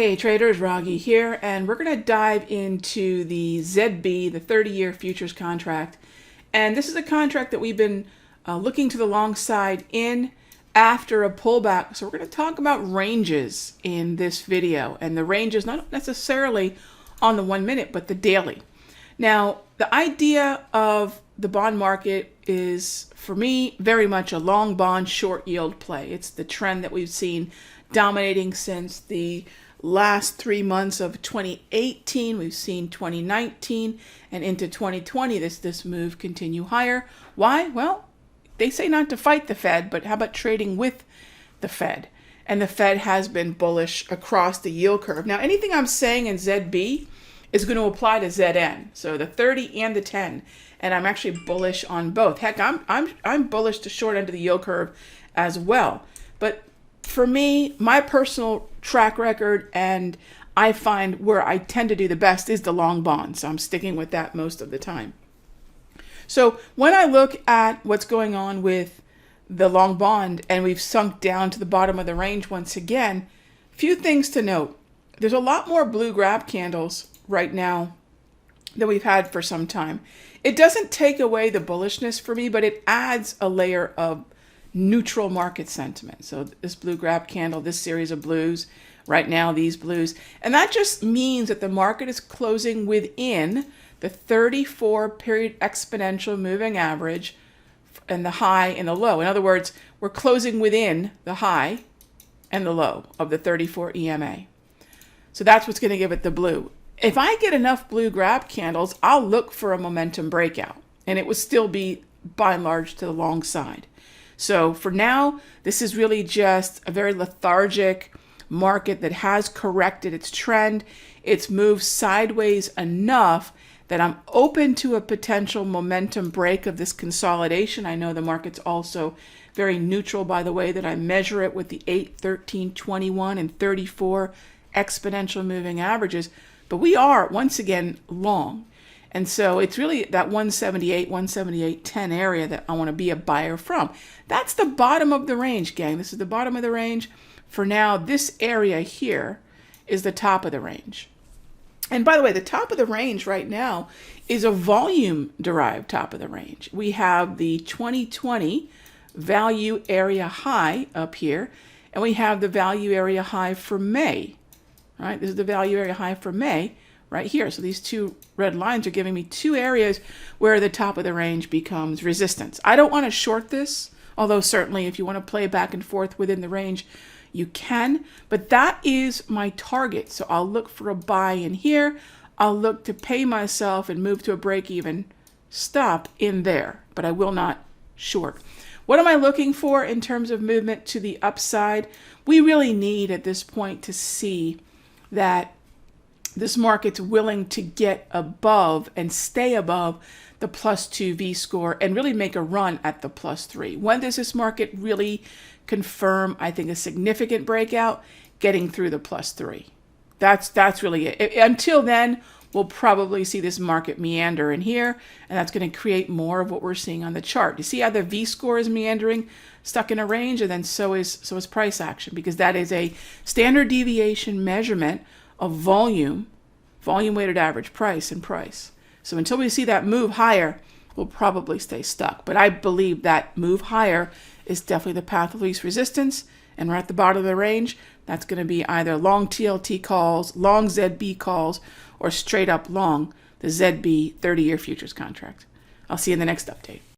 Hey traders, Raghee here, and we're going to dive into the ZB, the 30-year futures contract. And this is a contract that we've been looking to the long side in after a pullback. So we're going to talk about ranges in this video, and the ranges not necessarily on the 1 minute, but the daily. Now, the idea of the bond market is, for me, very much a long bond, short yield play. It's the trend that we've seen dominating since the last 3 months of 2018. We've seen 2019 and into 2020 this move continue higher. Why? Well, they say not to fight the Fed, but how about trading with the Fed? And the Fed has been bullish across the yield curve. Now, anything I'm saying in ZB is going to apply to ZN, so the 30 and the 10, and I'm actually bullish on both. Heck, I'm bullish to short end of the yield curve as well. But for me, my personal track record, and I find where I tend to do the best is the long bond. So I'm sticking with that most of the time. So when I look at what's going on with the long bond, and we've sunk down to the bottom of the range once again, few things to note. There's a lot more blue grab candles right now than we've had for some time. It doesn't take away the bullishness for me, but it adds a layer of neutral market sentiment. So this blue grab candle, this series of blues, right now these blues, and that just means that the market is closing within the 34 period exponential moving average and the high and the low. In other words, we're closing within the high and the low of the 34 EMA. So that's what's going to give it the blue. If I get enough blue grab candles, I'll look for a momentum breakout, and it would still be by and large to the long side. So for now, this is really just a very lethargic market that has corrected its trend. It's moved sideways enough that I'm open to a potential momentum break of this consolidation. I know the market's also very neutral by the way that I measure it with the 8, 13, 21, and 34 exponential moving averages. But we are, once again, long. And so it's really that 178, 178.10 area that I want to be a buyer from. That's the bottom of the range, gang. This is the bottom of the range. For now, this area here is the top of the range. And by the way, the top of the range right now is a volume-derived top of the range. We have the 2020 value area high up here, and we have the value area high for May. Right? This is the value area high for May right here. So these two red lines are giving me two areas where the top of the range becomes resistance. I don't want to short this, although certainly if you want to play back and forth within the range, you can. But that is my target. So I'll look for a buy in here. I'll look to pay myself and move to a break-even stop in there, but I will not short. What am I looking for in terms of movement to the upside? We really need at this point to see that this market's willing to get above and stay above the +2 V-score and really make a run at the +3. When does this market really confirm, I think, a significant breakout? Getting through the +3. That's really it. Until then, we'll probably see this market meander in here, and that's going to create more of what we're seeing on the chart. You see how the V-score is meandering, stuck in a range, and then so is price action, because that is a standard deviation measurement of volume weighted average price and price. So until we see that move higher, we'll probably stay stuck. But I believe that move higher is definitely the path of least resistance, and we're at the bottom of the range. That's going to be either long TLT calls, long ZB calls, or straight up long the ZB 30-year futures contract. I'll see you in the next update.